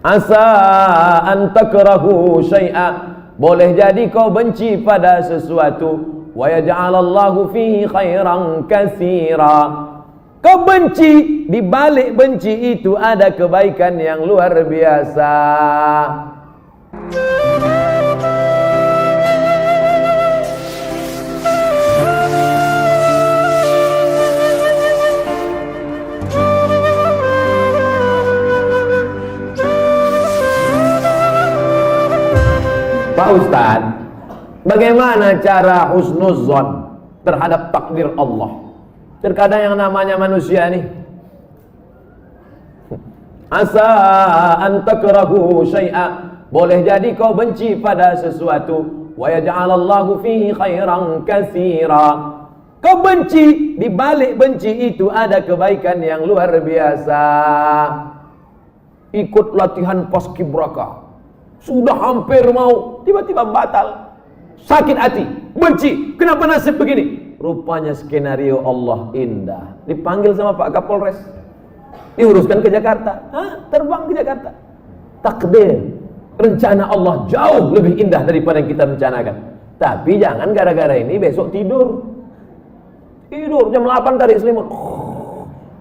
Asa an takrahu syai'a, boleh jadi kau benci pada sesuatu, wa yaj'alallahu fihi khairan katsira. Kau benci, di balik benci itu ada kebaikan yang luar biasa. Pak Ustadz, bagaimana cara husnuzon terhadap takdir Allah? Terkadang yang namanya manusia nih, asa an takrahu syai'a, boleh jadi kau benci pada sesuatu, wa yaj'alallahu fihi khairan katsira. Kau benci, di balik benci itu ada kebaikan yang luar biasa. Ikut latihan paskibraka, sudah hampir mau, tiba-tiba batal, sakit hati, benci, kenapa nasib begini? Rupanya skenario Allah indah. Dipanggil sama Pak Kapolres, diuruskan ke Jakarta. Terbang ke Jakarta. Takdir, rencana Allah jauh lebih indah daripada yang kita rencanakan. Tapi jangan gara-gara ini besok tidur jam 8 tarik selimut,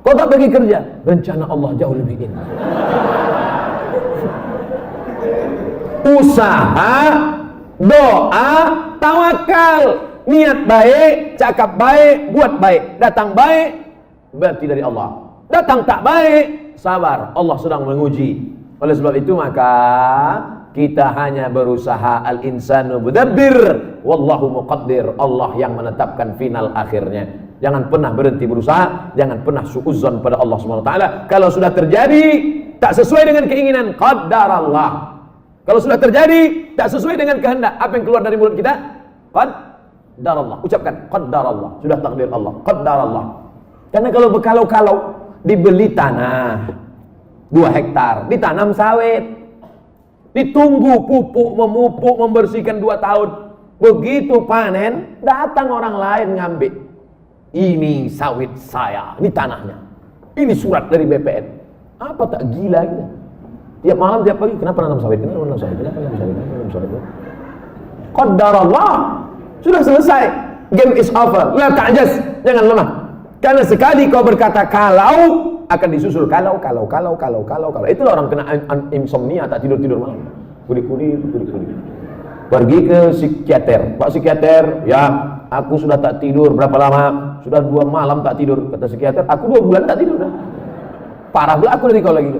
kau tak pergi kerja, rencana Allah jauh lebih indah. Usaha, doa, tawakal, niat baik, cakap baik, buat baik, datang baik berarti dari Allah, datang tak baik, sabar, Allah sedang menguji. Oleh sebab itu maka kita hanya berusaha, al-insanu mudabbir wallahu muqaddir, Allah yang menetapkan final akhirnya. Jangan pernah berhenti berusaha, jangan pernah suudzon pada Allah Subhanahu wa taala. Kalau sudah terjadi tak sesuai dengan keinginan, qaddarallah. Kalau sudah terjadi tak sesuai dengan kehendak, apa yang keluar dari mulut kita? Qaddarallah. Ucapkan qaddarallah, sudah takdir Allah, qaddarallah. Karena kalau berkalau-kalau, dibeli tanah 2 hektar, ditanam sawit, ditunggu pupuk, memupuk, membersihkan 2 tahun. Begitu panen, datang orang lain ngambil. Ini sawit saya, ini tanahnya, ini surat dari BPN. Apa tak gila gitu? Tiap malam, tiap pagi, kenapa nanam sawit? Kenapa nanam sawit? Kenapa nanam sawit? Kenapa nanam sawit? Qaddarallah, sudah selesai. Game is over. La ta'jaz, jangan lemah. Karena sekali kau berkata kalau, akan disusul kalau. Itulah orang kena insomnia, tak tidur malam. Kuri-kuri. Pergi ke psikiater. Pak psikiater, ya, aku sudah tak tidur berapa lama? Sudah 2 malam tak tidur. Kata psikiater, aku 2 bulan tak tidur. Parah pula aku dari kau lagi.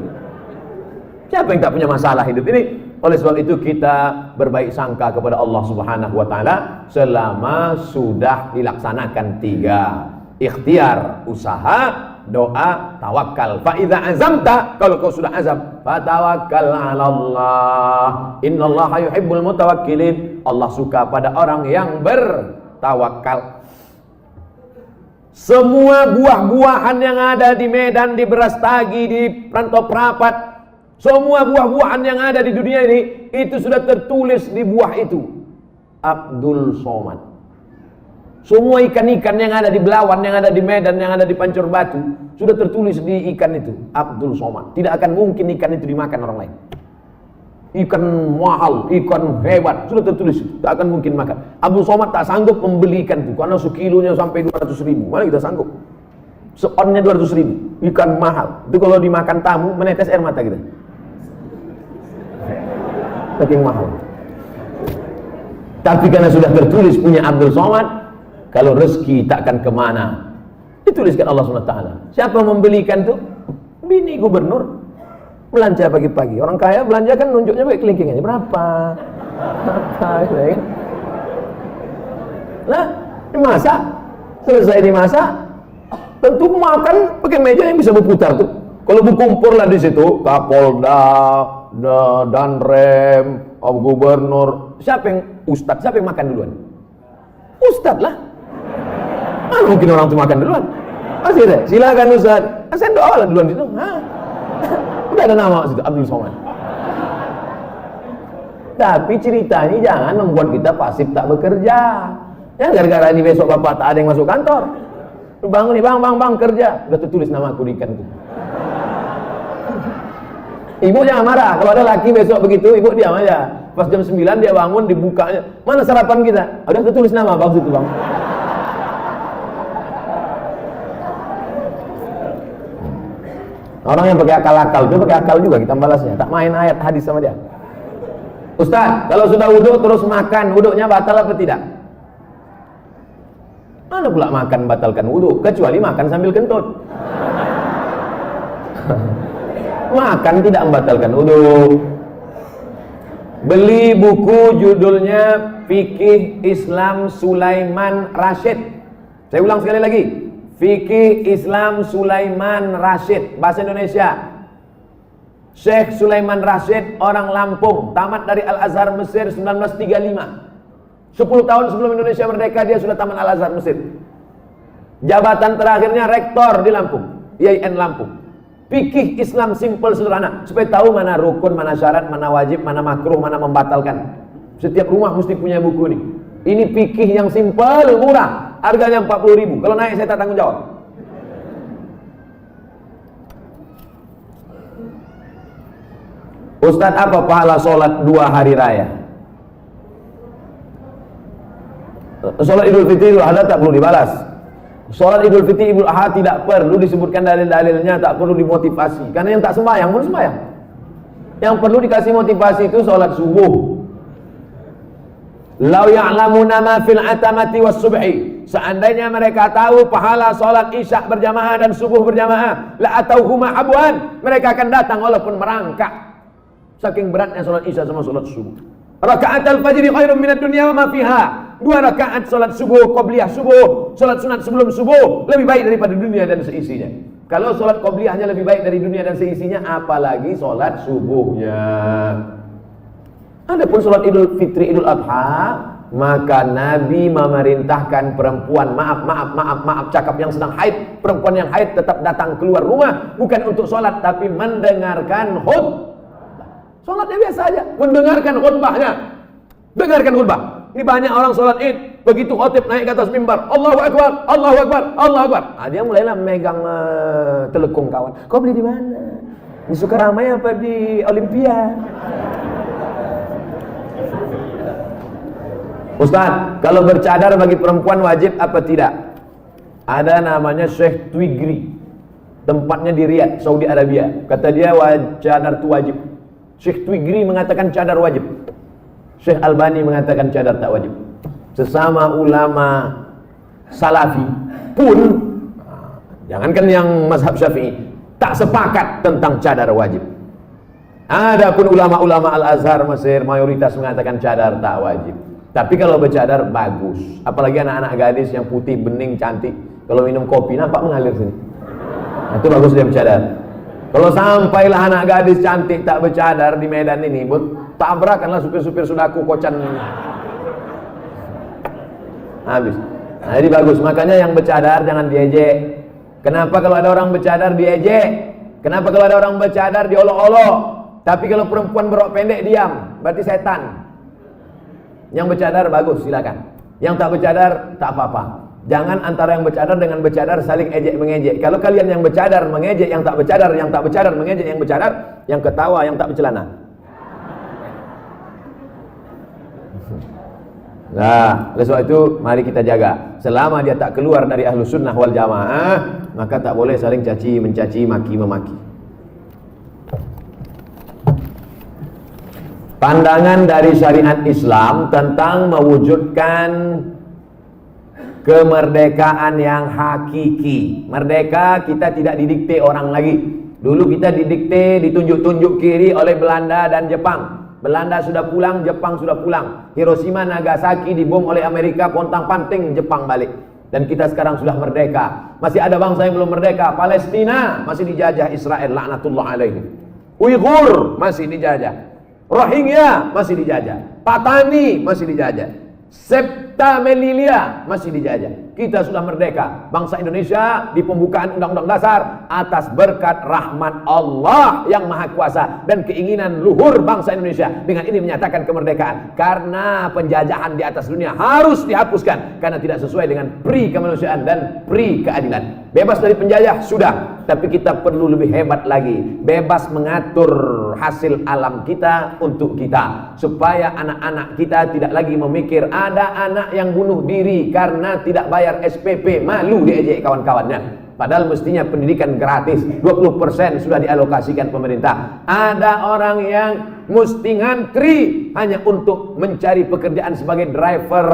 Siapa yang tak punya masalah hidup ini? Oleh sebab itu kita berbaik sangka kepada Allah Subhanahu wa taala selama sudah dilaksanakan 3: ikhtiar, usaha, doa, tawakal. Fa idza azamta, kalau kau sudah azam, fatawakkal 'ala Allah. Innallaha yuhibbul mutawakkilin. Allah suka pada orang yang bertawakal. Semua buah-buahan yang ada di Medan, di Berastagi, di Rantau Prapat, semua buah-buahan yang ada di dunia ini, itu sudah tertulis di buah itu Abdul Somad. Semua ikan-ikan yang ada di Belawan, yang ada di Medan, yang ada di Pancur Batu, sudah tertulis di ikan itu Abdul Somad. Tidak akan mungkin ikan itu dimakan orang lain. Ikan mahal, ikan hebat, sudah tertulis, tak akan mungkin makan. Abdul Somad tak sanggup membeli ikan itu, karena sekilonya sampai 200.000. Mana kita sanggup? Seonnya 200.000, ikan mahal. Itu kalau dimakan tamu, menetes air mata kita. Saking mahal. Tapi karena sudah tertulis punya Abdul Somad, kalau rezeki takkan kemana, dituliskan Allah SWT. Siapa membelikan tuh? Bini gubernur. Belanja pagi-pagi. Orang kaya belanja kan nunjuknya pakai kelingkingannya. Berapa? Ya kan? Nah, dimasak. Selesai dimasak, tentu makan pakai meja yang bisa berputar tuh. Kalau berkumpul lah di situ, Kapolda, Danrem, Gubernur, siapa yang Ustadz, siapa yang makan duluan? Ustadz lah. Mana mungkin orang tuh makan duluan? Masih deh, silakan Ustadz. Saya doa lah duluan situ. Udah ada nama situ, Abdul Somad. Tapi cerita ini jangan membuat kita pasif tak bekerja. Ya gara-gara ini besok bapak tak ada yang masuk kantor. Lu bangun nih, bang kerja. Udah tertulis nama aku di ikan itu. Ibu jangan marah. Kalau ada laki besok begitu, ibu diam aja. Pas jam 9 dia bangun, dibukanya. Mana sarapan kita? Udah tertulis nama, bagus itu bang. Orang yang pakai akal-akal itu pakai akal juga kita balasnya. Tak main ayat hadis sama dia. Ustaz, kalau sudah wudhu terus makan, wudhunya batal apa tidak? Mana pula makan batalkan wudhu? Kecuali makan sambil kentut. Makan tidak membatalkan wudhu. Beli buku judulnya Fikih Islam Sulaiman Rasyid. Saya ulang sekali lagi. Fikih Islam Sulaiman Rasyid, bahasa Indonesia. Syekh Sulaiman Rasyid orang Lampung, tamat dari Al-Azhar Mesir 1935. 10 tahun sebelum Indonesia merdeka dia sudah tamat Al-Azhar Mesir. Jabatan terakhirnya rektor di Lampung, IAIN Lampung. Fikih Islam simple sederhana, supaya tahu mana rukun, mana syarat, mana wajib, mana makruh, mana membatalkan. Setiap rumah mesti punya buku ini. Ini fikih yang simple, murah, harganya 40.000. Kalau naik saya tak tanggung jawab. Ustadz, apa pahala sholat 2 hari raya? Sholat Idul Fitri, Idul Adha tak perlu dibalas. Sholat Idul Fitri, Idul Adha tidak perlu disebutkan dalil-dalilnya, tak perlu dimotivasi. Karena yang tak sembahyang pun sembahyang. Yang perlu dikasih motivasi itu sholat subuh. Lau ya'lamuna ma fil atamati was subhi. Seandainya mereka tahu pahala sholat isya berjamaah dan subuh berjamaah, la atauhuma abwan, mereka akan datang walaupun merangkak. Saking beratnya sholat isya sama sholat subuh. Rakaat al-fajri khairun minad dunya wa ma fiha. 2 rakaat sholat subuh, qobliyah subuh, sholat sunat sebelum subuh lebih baik daripada dunia dan seisinya. Kalau sholat qobliyahnya lebih baik dari dunia dan seisinya, apalagi sholat subuhnya. Adapun sholat Idul Fitri, Idul Adha, maka Nabi memerintahkan perempuan, maaf cakap yang sedang haid, perempuan yang haid tetap datang keluar rumah, bukan untuk sholat tapi mendengarkan khutbah. Sholatnya biasa aja, mendengarkan khutbahnya. Dengarkan khutbah. Ini banyak orang sholat id, begitu khotib naik ke atas mimbar, Allahu Akbar, Allahu Akbar, Allahu Akbar. Dia mulailah megang telekung kawan. Kau beli di mana? Di Sukaramai apa di Olimpia? Ustaz, kalau bercadar bagi perempuan wajib apa tidak? Ada namanya Syekh Twigri, tempatnya di Riyadh, Saudi Arabia. Kata dia cadar itu wajib. Syekh Twigri mengatakan cadar wajib. Syekh Albani mengatakan cadar tak wajib. Sesama ulama salafi pun, jangankan yang mazhab Syafi'i, tak sepakat tentang cadar wajib. Adapun ulama-ulama Al-Azhar Mesir mayoritas mengatakan cadar tak wajib. Tapi kalau bercadar bagus, apalagi anak-anak gadis yang putih, bening, cantik. Kalau minum kopi nampak mengalir sini. Nah, itu bagus dia bercadar. Kalau sampailah anak gadis cantik tak bercadar di Medan ini, tabrakanlah supir-supir sudaku kocan. Habis. Nah, jadi bagus. Makanya yang bercadar jangan diejek. Kenapa kalau ada orang bercadar diejek? Kenapa kalau ada orang bercadar diolok-olok? Tapi kalau perempuan berok pendek diam, berarti setan. Yang bercadar bagus, silakan. Yang tak bercadar tak apa-apa. Jangan antara yang bercadar dengan bercadar saling ejek-mengejek. Kalau kalian yang bercadar mengejek yang tak bercadar, yang tak bercadar mengejek yang bercadar, yang ketawa yang tak bercelana. Nah, oleh sebab itu mari kita jaga. Selama dia tak keluar dari Ahlus Sunnah wal Jamaah, maka tak boleh saling caci, mencaci, maki, memaki. Pandangan dari syariat Islam tentang mewujudkan kemerdekaan yang hakiki. Merdeka kita tidak didikte orang lagi. Dulu kita didikte, ditunjuk-tunjuk kiri oleh Belanda dan Jepang. Belanda sudah pulang, Jepang sudah pulang. Hiroshima, Nagasaki dibom oleh Amerika, pontang-panting Jepang balik. Dan kita sekarang sudah merdeka. Masih ada bangsa yang belum merdeka. Palestina masih dijajah Israel, laknatullah alaihi. Uighur masih dijajah. Rohingya masih dijajah. Patani masih dijajah. Septa Melilia masih dijajah. Kita sudah merdeka. Bangsa Indonesia di pembukaan Undang-Undang Dasar atas berkat rahmat Allah yang Maha Kuasa dan keinginan luhur bangsa Indonesia dengan ini menyatakan kemerdekaan. Karena penjajahan di atas dunia harus dihapuskan karena tidak sesuai dengan pri kemanusiaan dan pri keadilan. Bebas dari penjajah sudah, tapi kita perlu lebih hebat lagi. Bebas mengatur hasil alam kita untuk kita, supaya anak-anak kita tidak lagi memikir ada anak yang bunuh diri karena tidak bayar SPP, malu diejek kawan-kawannya. Padahal mestinya pendidikan gratis, 20% sudah dialokasikan pemerintah. Ada orang yang mesti ngantri hanya untuk mencari pekerjaan sebagai driver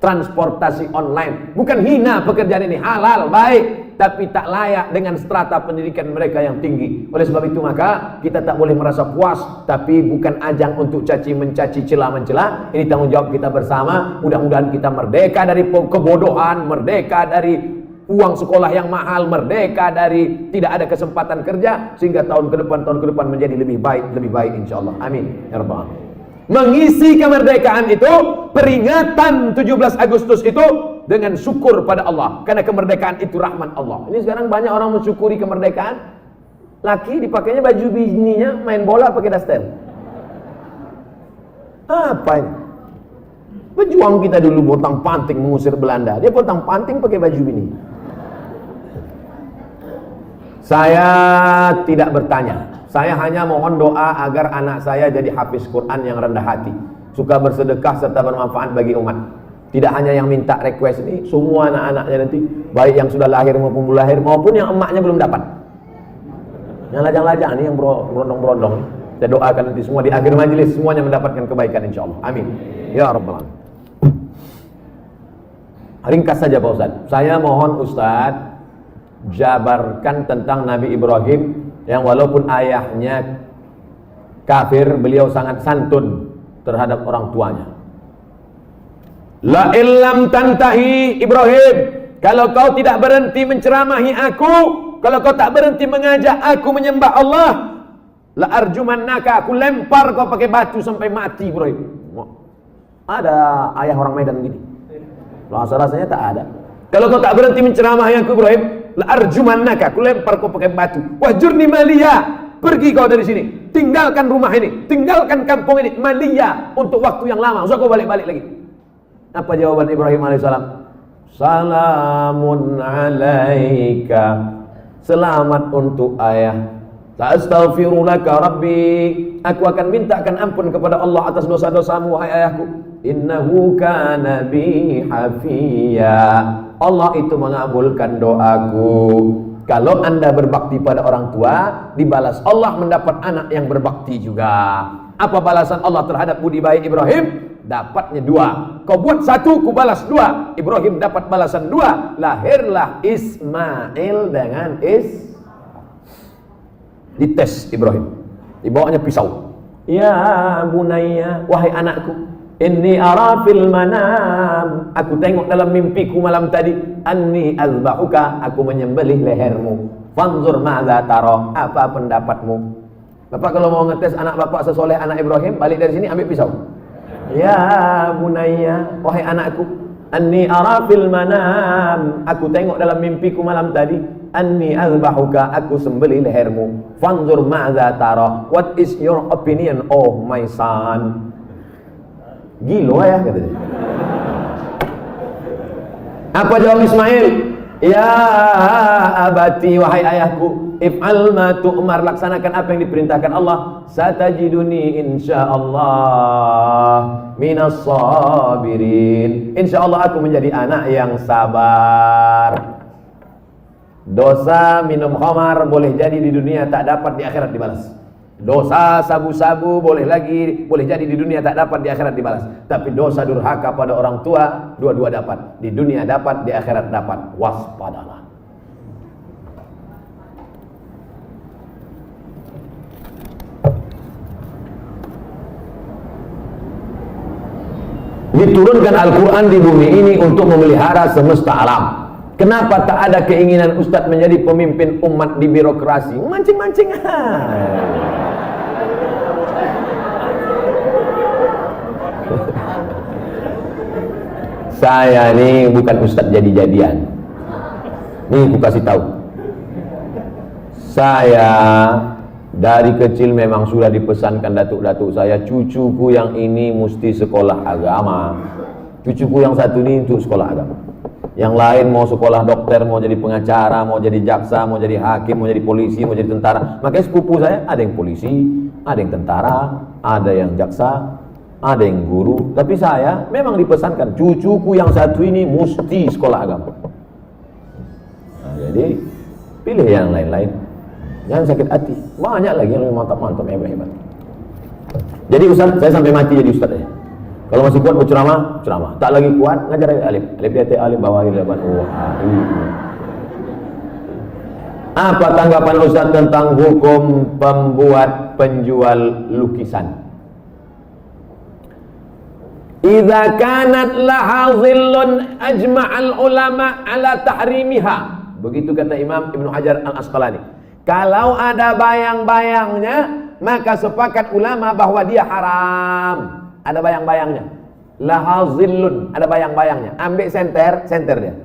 transportasi online. Bukan hina pekerjaan ini, halal, baik, tapi tak layak dengan strata pendidikan mereka yang tinggi. Oleh sebab itu maka kita tak boleh merasa puas, tapi bukan ajang untuk caci mencaci, celah mencela. Ini tanggung jawab kita bersama. Mudah-mudahan kita merdeka dari kebodohan, merdeka dari uang sekolah yang mahal, merdeka dari tidak ada kesempatan kerja, sehingga tahun ke depan menjadi lebih baik insyaallah. Amin ya rabbal alamin. Mengisi kemerdekaan itu, peringatan 17 Agustus itu dengan syukur pada Allah, karena kemerdekaan itu rahmat Allah. Ini sekarang banyak orang mensyukuri kemerdekaan, laki dipakainya baju bininya main bola pakai daster. Apa ini? Pejuang kita dulu pontang panting mengusir Belanda, dia pontang panting pakai baju bini. Saya tidak bertanya, saya hanya mohon doa agar anak saya jadi hafiz Quran yang rendah hati, suka bersedekah serta bermanfaat bagi umat. Tidak hanya yang minta request ini, semua anak-anaknya nanti, baik yang sudah lahir maupun belum lahir, maupun yang emaknya belum dapat, yang lajang-lajang ini, yang berondong-berondong. Saya doakan nanti semua di akhir majelis semuanya mendapatkan kebaikan insyaallah. Amin ya rabbal alamin. Ringkas saja Pak Ustaz, saya mohon Ustaz jabarkan tentang Nabi Ibrahim yang walaupun ayahnya kafir, beliau sangat santun terhadap orang tuanya. La illam tantahi Ibrahim, kalau kau tidak berhenti menceramahi aku, kalau kau tak berhenti mengajak aku menyembah Allah, la arjumannaka, aku lempar kau pakai batu sampai mati Ibrahim. Ada ayah orang Medan gini? Rasanya tak ada. Kalau kau tak berhenti menceramahi aku Ibrahim, la arjumannaka, aku lempar kau pakai batu. Wahjurni maliya, pergi kau dari sini, tinggalkan rumah ini, tinggalkan kampung ini, maliya, untuk waktu yang lama, usah kau balik-balik lagi. Apa jawaban Ibrahim alaihissalam? Salamun alaika, selamat untuk ayah. Astaghfirulaka rabbi, aku akan mintakan ampun kepada Allah atas dosa-dosamu wahai ayahku. Innahu kana bi hafiya, Allah itu mengabulkan doaku. Kalau anda berbakti pada orang tua, dibalas Allah mendapat anak yang berbakti juga. Apa balasan Allah terhadap budi baik Ibrahim? Dapatnya 2. Kau buat 1, ku balas 2. Ibrahim dapat balasan 2. Lahirlah Ismail dengan dites Ibrahim, dibawanya pisau. Ya bunayya, wahai anakku, inni ara fil manam, aku tengok dalam mimpiku malam tadi, anni azbahuka, aku menyembelih lehermu. Fanzur ma'za tara, apa pendapatmu? Bapak kalau mau ngetes anak bapak sesoleh anak Ibrahim, balik dari sini ambil pisau. Ya bunayya, wahai anakku, anni ara fil manam, aku tengok dalam mimpiku malam tadi, anni azbahuka, aku sembelih lehermu. Fanzur ma'za tara, what is your opinion oh my son? Gila ya katanya. Apa jawab Ismail? Ya abati, wahai ayahku, if'al ma tu'mar, laksanakan apa yang diperintahkan Allah. Satajiduni insyaallah minas sabirin, insyaallah aku menjadi anak yang sabar. Dosa minum khamar boleh jadi di dunia tak dapat, di akhirat dibalas. Dosa sabu-sabu boleh jadi di dunia tak dapat, di akhirat dibalas. Tapi dosa durhaka pada orang tua, dua-dua dapat. Di dunia dapat, di akhirat dapat. Waspadalah. Diturunkan Al-Quran di bumi ini untuk memelihara semesta alam. Kenapa tak ada keinginan Ustadz menjadi pemimpin umat di birokrasi? Mancing-mancing. Saya nih bukan Ustadz jadi-jadian. Nih aku kasih tahu. Saya dari kecil memang sudah dipesankan datuk-datuk saya, cucuku yang ini mesti sekolah agama, cucuku yang satu ini untuk sekolah agama. Yang lain mau sekolah dokter, mau jadi pengacara, mau jadi jaksa, mau jadi hakim, mau jadi polisi, mau jadi tentara. Makanya sepupu saya ada yang polisi, ada yang tentara, ada yang jaksa, ada yang guru. Tapi saya memang dipesankan cucuku yang satu ini mesti sekolah agama. Nah, jadi pilih yang lain-lain. Jangan sakit hati. Banyak lagi yang lebih mantap-mantap, hebat-hebat. Jadi Ustaz, saya sampai mati jadi Ustaz ya. Kalau masih kuat berceramah, ceramah. Tak lagi kuat, ngajar alif. Alif di alif, bawahi laban. Apa tanggapan Ustaz tentang hukum pembuat penjual lukisan? Idza kanat laha dhillun ajma'al ulama ala tahrimiha. Begitu kata Imam Ibnu Hajar Al-Asqalani. Kalau ada bayang-bayangnya, maka sepakat ulama bahwa dia haram. Ada bayang-bayangnya. Laha zillun, ada bayang-bayangnya. Ambil senter dia.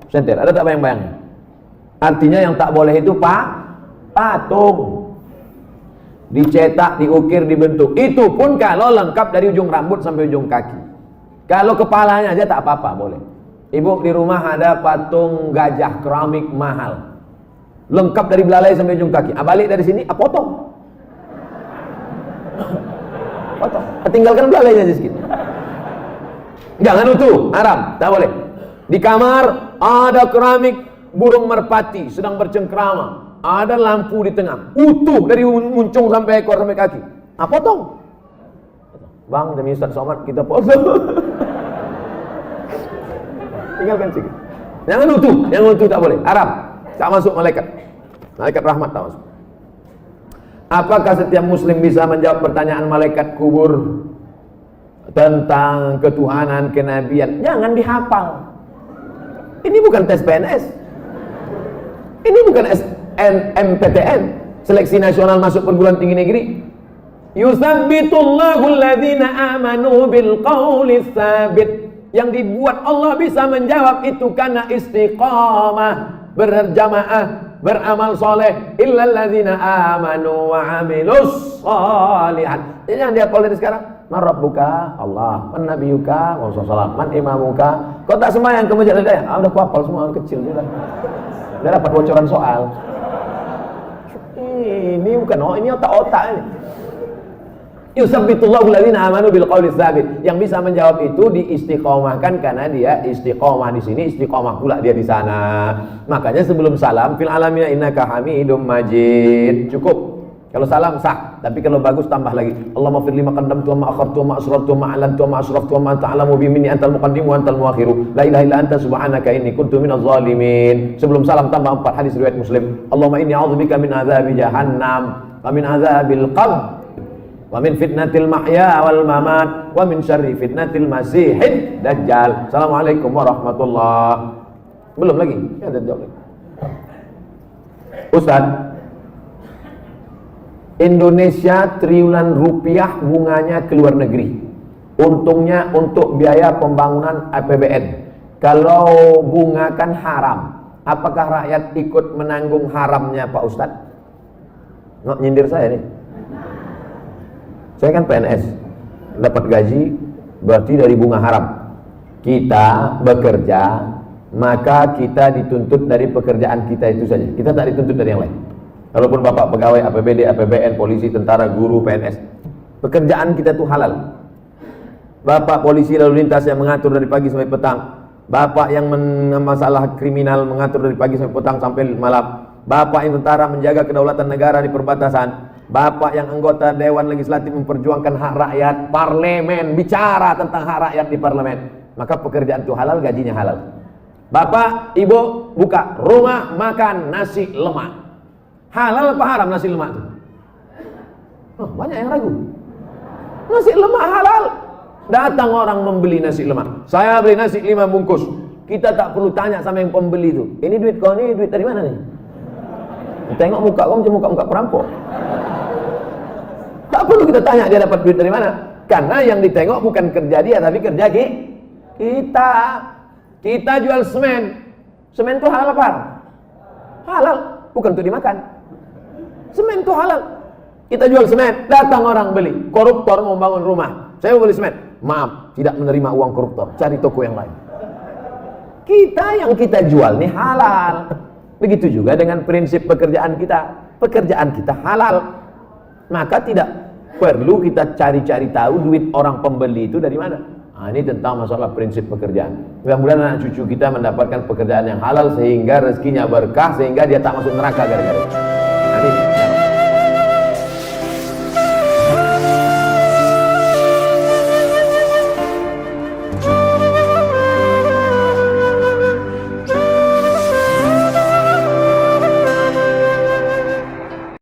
Senter, ada tak bayang-bayangnya? Artinya yang tak boleh itu patung. Dicetak, diukir, dibentuk. Itu pun kalau lengkap dari ujung rambut sampai ujung kaki. Kalau kepalanya aja tak apa-apa, boleh. Ibu di rumah ada patung gajah keramik mahal. Lengkap dari belalai sampai ujung kaki. Balik dari sini, potong. Potong. Tinggalkan belalainya aja sedikit. Jangan utuh, haram, tak boleh. Di kamar ada keramik burung merpati sedang bercengkrama, ada lampu di tengah, utuh dari muncung sampai ekor sampai kaki. Potong. Bang, demi Ustaz Somad kita potong. Tinggalkan sedikit. Jangan utuh tak boleh, haram. Tak masuk malaikat rahmat, tak masuk. Apakah setiap muslim bisa menjawab pertanyaan malaikat kubur tentang ketuhanan, kenabian? Jangan dihafal. Ini bukan tes PNS. Ini bukan SNMPTN, seleksi nasional masuk perguruan tinggi negeri. Yusabbitullahu alladhina amanu bil qawli tsabit. Yang dibuat Allah bisa menjawab itu karena istiqamah, berjamaah, beramal soleh. Illal ladzina amanu wa amilus sholihat. Jadi yang dia dari sekarang, man rabbuka? Allah. Man nabiyuka? Rasulullah. Man imamuka? Kau tak sembahyang ke masjid ya? Udah kuapal semua, kecil sudah. Udah dapat bocoran soal. Ini bukan ini otak-otak ini. Yusabbitullahu alladhina amanu bil qawli tsabit. Yang bisa menjawab itu diistiqomahkan karena dia istiqomah di sini, istiqomah pula dia di sana. Makanya sebelum salam fil alamina innaka hamidum majid. Cukup. Kalau salam sah, tapi kalau bagus tambah lagi. Allahumma fir lima qaddamtu wa ma akhartu wa ma asrartu wa ma a'lantu wa ma asraftu wa ma anta a'lamu bi minni antal muqaddim wa antal muakhiru. La ilaha illa anta subhanaka inni kuntu minadh zalimin. Sebelum salam tambah 4 hadis riwayat Muslim. Allahumma inni a'udzubika min adzabi jahannam wa min adzabil qabr wa min fitnatil mahya wal mamat wa min syarri fitnatil masihid dajjal. Assalamualaikum warahmatullahi. Belum lagi? Ya, ada jawab lagi. Ustaz, Indonesia triliunan rupiah bunganya ke luar negeri. Untungnya untuk biaya pembangunan APBN. Kalau bunga kan haram, apakah rakyat ikut menanggung haramnya Pak Ustadz? Nggak nyindir saya nih. Saya kan PNS, dapat gaji berarti dari bunga haram. Kita bekerja, maka kita dituntut dari pekerjaan kita itu saja. Kita tak dituntut dari yang lain. Walaupun bapak pegawai APBD, APBN, polisi, tentara, guru, PNS, pekerjaan kita itu halal. Bapak polisi lalu lintas yang mengatur dari pagi sampai petang, bapak yang masalah kriminal mengatur dari pagi sampai petang sampai malam, bapak yang tentara menjaga kedaulatan negara di perbatasan, bapak yang anggota Dewan Legislatif memperjuangkan hak rakyat, parlemen bicara tentang hak rakyat di parlemen, maka pekerjaan itu halal, gajinya halal. Bapak, ibu buka rumah makan nasi lemak, halal apa haram nasi lemak itu? Oh, banyak yang ragu. Nasi lemak halal. Datang orang membeli nasi lemak. Saya beli nasi 5 bungkus. Kita tak perlu tanya sama yang pembeli itu. Ini duit kau ini duit dari mana nih? Tengok muka kau macam muka perampok. Tak perlu kita tanya dia dapat duit dari mana. Karena yang ditengok bukan kerja dia, tapi kerja kita. Kita jual semen. Semen itu halal apa? Halal, bukan untuk dimakan. Semen itu halal. Kita jual semen, datang orang beli. Koruptor mau bangun rumah, saya mau beli semen. Maaf, tidak menerima uang koruptor, cari toko yang lain. Kita yang kita jual nih halal. Begitu juga dengan prinsip pekerjaan kita. Pekerjaan kita halal. Maka tidak perlu kita cari-cari tahu duit orang pembeli itu dari mana. Nah, ini tentang masalah prinsip pekerjaan. Mudah-mudahan anak cucu kita mendapatkan pekerjaan yang halal sehingga rezekinya berkah, sehingga dia tak masuk neraka gara-gara itu. Amin.